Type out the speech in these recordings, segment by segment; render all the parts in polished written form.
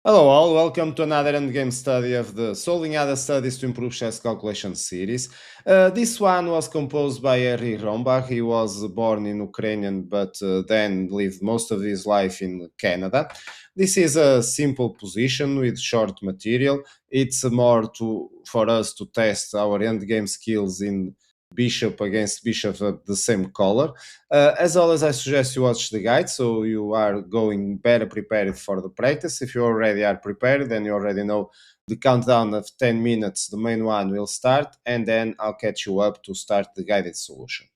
Hello all, welcome to another endgame study of the Solving Other Studies to Improve Chess Calculation series. This one was composed by Henry Rombach. He was born in Ukrainian but then lived most of his life in Canada. This is a simple position with short material. It's more for us to test our endgame skills in bishop against bishop of the same color. As always, I suggest you watch the guide so you are going better prepared for the practice. If you already are prepared, then you already know the countdown of 10 minutes, the main one will start, and then I'll catch you up to start the guided solution.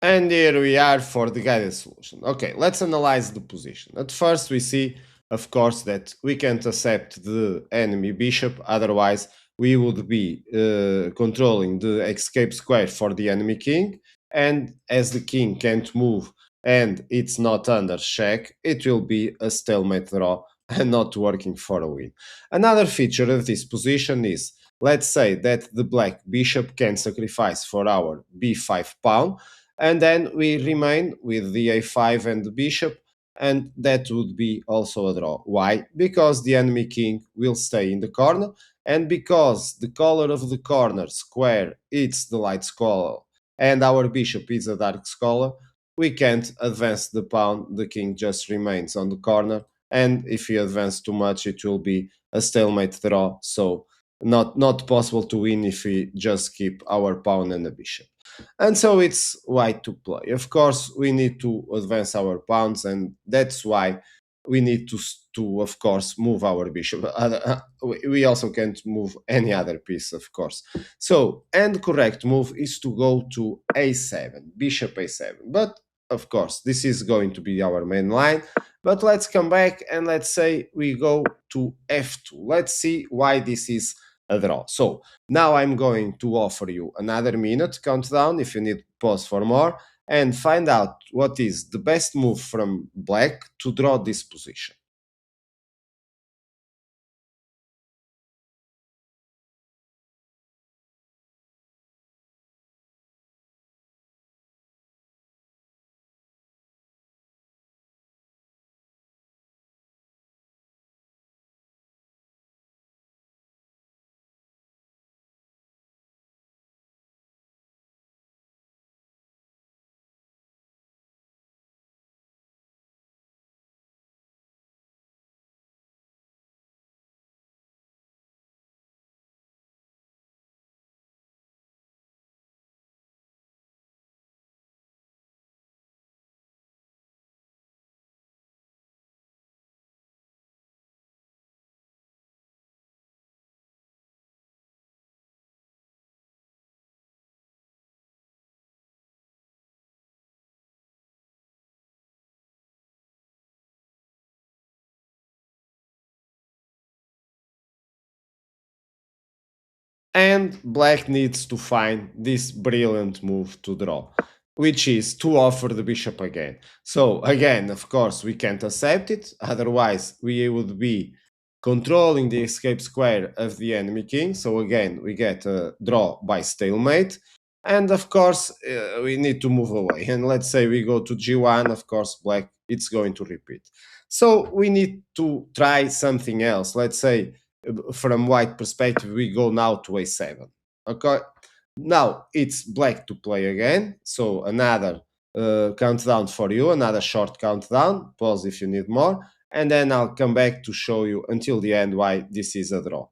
And here we are for the guided solution. Okay, let's analyze the position. At first, we see, of course, that we can't accept the enemy bishop, otherwise we would be controlling the escape square for the enemy king, and as the king can't move and it's not under check, it will be a stalemate draw and not working for a win. Another feature of this position is, let's say that the black bishop can sacrifice for our b5 pawn, and then we remain with the a5 and the bishop, and that would be also a draw. Why? Because the enemy king will stay in the corner, and because the color of the corner square it's the light scholar and our bishop is a dark scholar, we can't advance the pawn. The king just remains on the corner, and if we advance too much it will be a stalemate draw, so not possible to win if we just keep our pawn and the bishop. And so it's white to play. Of course, we need to advance our pawns, and that's why we need to of course, move our bishop. We also can't move any other piece, of course. So, and correct move is to go to a7, bishop a7. But of course, this is going to be our main line. But let's come back and let's say we go to f2. Let's see why this is a draw. So now I'm going to offer you another minute countdown if you need pause for more, and find out what is the best move from black to draw this position. And black needs to find this brilliant move to draw, which is to offer the bishop again. So again, of course, we can't accept it, otherwise we would be controlling the escape square of the enemy king. So again, we get a draw by stalemate. And of course, we need to move away. And let's say we go to g1, of course, black, it's going to repeat. So we need to try something else. Let's say from white perspective, we go now to a7. Okay, now it's black to play again. So another countdown for you, another short countdown. Pause if you need more, and then I'll come back to show you until the end why this is a draw.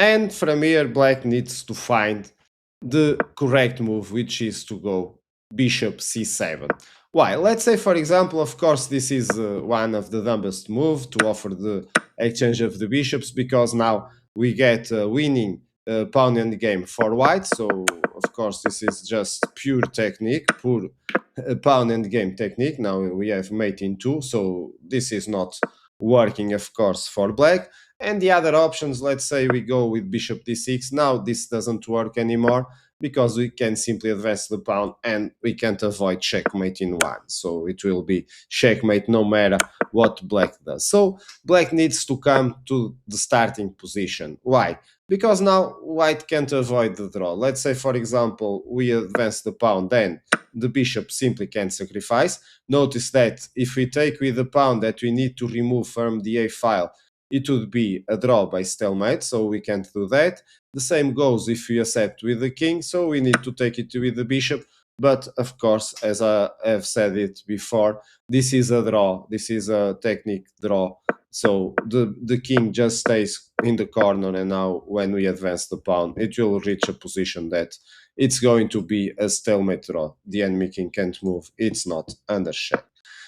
And from here, black needs to find the correct move, which is to go bishop c7. Why? Let's say, for example, of course, this is one of the dumbest moves to offer the exchange of the bishops, because now we get winning pawn endgame for white. So, of course, this is just pure technique, pure pawn endgame technique. Now we have mate in two, so this is not working, of course, for black. And the other options, let's say we go with bishop d6. Now this doesn't work anymore because we can simply advance the pawn and we can't avoid checkmate in one. So it will be checkmate no matter what black does. So black needs to come to the starting position. Why? Because now white can't avoid the draw. Let's say, for example, we advance the pawn, then the bishop simply can't sacrifice. Notice that if we take with the pawn that we need to remove from the a file, it would be a draw by stalemate, so we can't do that. The same goes if we accept with the king, so we need to take it with the bishop. But of course, as I have said it before, this is a draw. This is a technique draw. So the king just stays in the corner, and now when we advance the pawn, it will reach a position that it's going to be a stalemate draw. The enemy king can't move. It's not under check.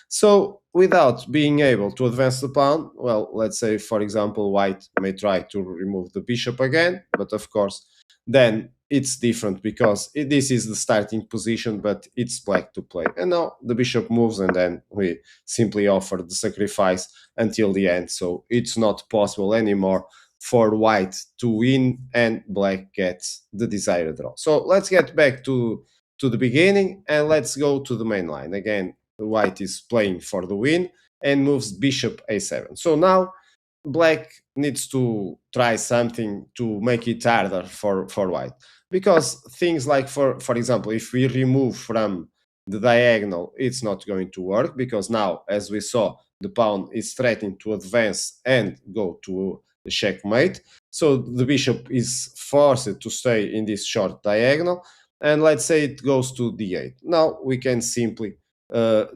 So without being able to advance the pawn, well, let's say, for example, white may try to remove the bishop again, but of course, then it's different because this is the starting position, but it's black to play. And now the bishop moves, and then we simply offer the sacrifice until the end. So it's not possible anymore for white to win, and black gets the desired draw. So let's get back to the beginning, and let's go to the main line. Again, white is playing for the win and moves bishop a7. So now black needs to try something to make it harder for white, because things like, for example, if we remove from the diagonal, it's not going to work, because now, as we saw, the pawn is threatening to advance and go to the checkmate. So the bishop is forced to stay in this short diagonal, and let's say it goes to d8. Now we can simply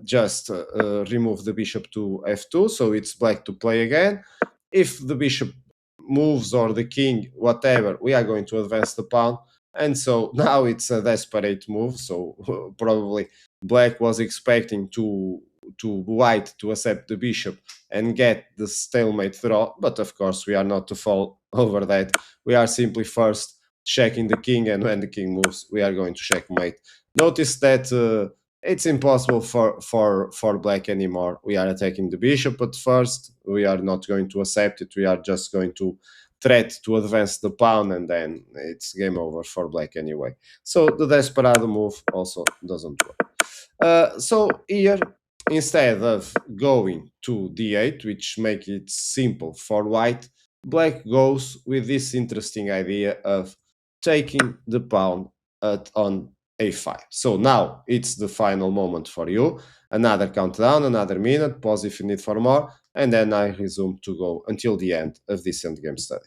just remove the bishop to f2, so it's black to play again. If the bishop moves, or the king, whatever, we are going to advance the pawn. And so now it's a desperate move. So probably black was expecting to white to accept the bishop and get the stalemate draw, but of course we are not to fall over that. We are simply first checking the king, and when the king moves, we are going to checkmate. Notice that it's impossible for black anymore. We are attacking the bishop at first. We are not going to accept it. We are just going to threat to advance the pawn, and then it's game over for black anyway. So the desperado move also doesn't work. So here, instead of going to d8, which make it simple for white, black goes with this interesting idea of taking the pawn on a5. So now it's the final moment for you. Another countdown, another minute, pause if you need for more, and then I resume to go until the end of this endgame study.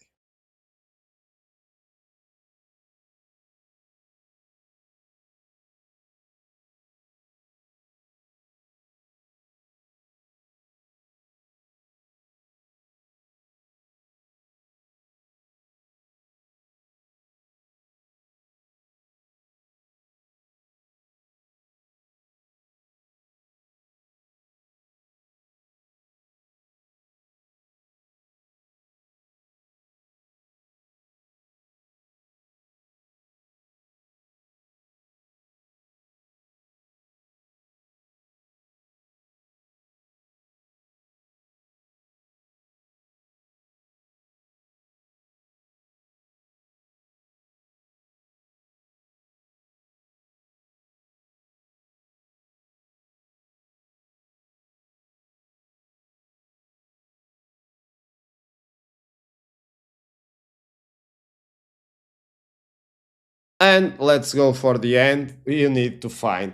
And let's go for the end. You need to find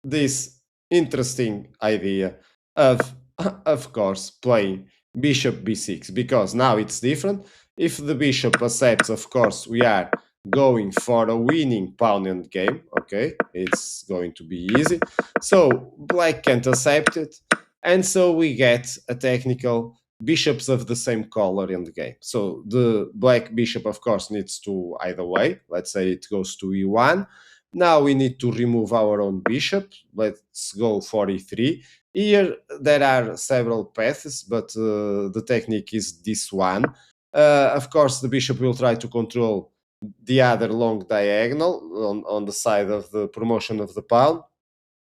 this interesting idea of, of course, playing bishop b6, because now it's different. If the bishop accepts, of course, we are going for a winning pawn end game. Okay, it's going to be easy. So black can't accept it, and so we get a technical bishops of the same color in the game. So the black bishop, of course, needs to either way. Let's say it goes to e1. Now we need to remove our own bishop. Let's go for e3. Here there are several paths, but the technique is this one. Of course, the bishop will try to control the other long diagonal on the side of the promotion of the pawn.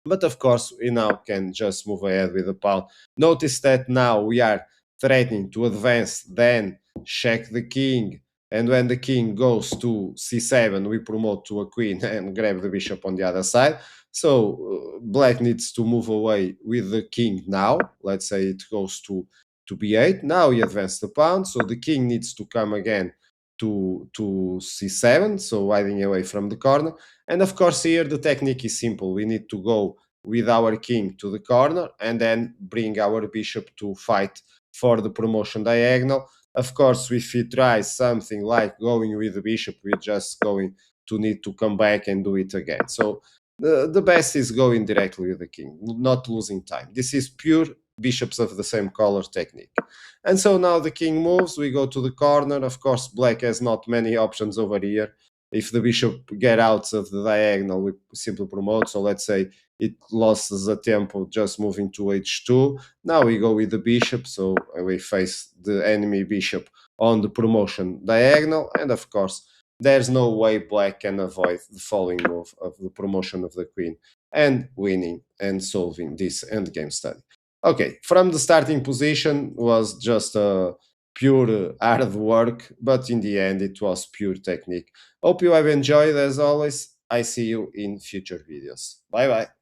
But of course, we now can just move ahead with the pawn. Notice that now we are threatening to advance, then check the king, and when the king goes to c7, we promote to a queen and grab the bishop on the other side. So black needs to move away with the king now. Let's say it goes to b8. Now he advanced the pawn, so the king needs to come again to c7, so hiding away from the corner. And of course, here the technique is simple. We need to go with our king to the corner and then bring our bishop to fight for the promotion diagonal. Of course, if we try something like going with the bishop, we're just going to need to come back and do it again. So the best is going directly with the king, not losing time. This is pure bishops of the same color technique. And so now the king moves, we go to the corner. Of course, black has not many options over here. If the bishop get out of the diagonal, we simply promote. So let's say it loses a tempo just moving to h2. Now we go with the bishop, so we face the enemy bishop on the promotion diagonal. And of course, there's no way black can avoid the following move of the promotion of the queen and winning and solving this endgame study. Okay, from the starting position was just a pure hard work, but in the end it was pure technique. Hope you have enjoyed as always. I see you in future videos. Bye bye.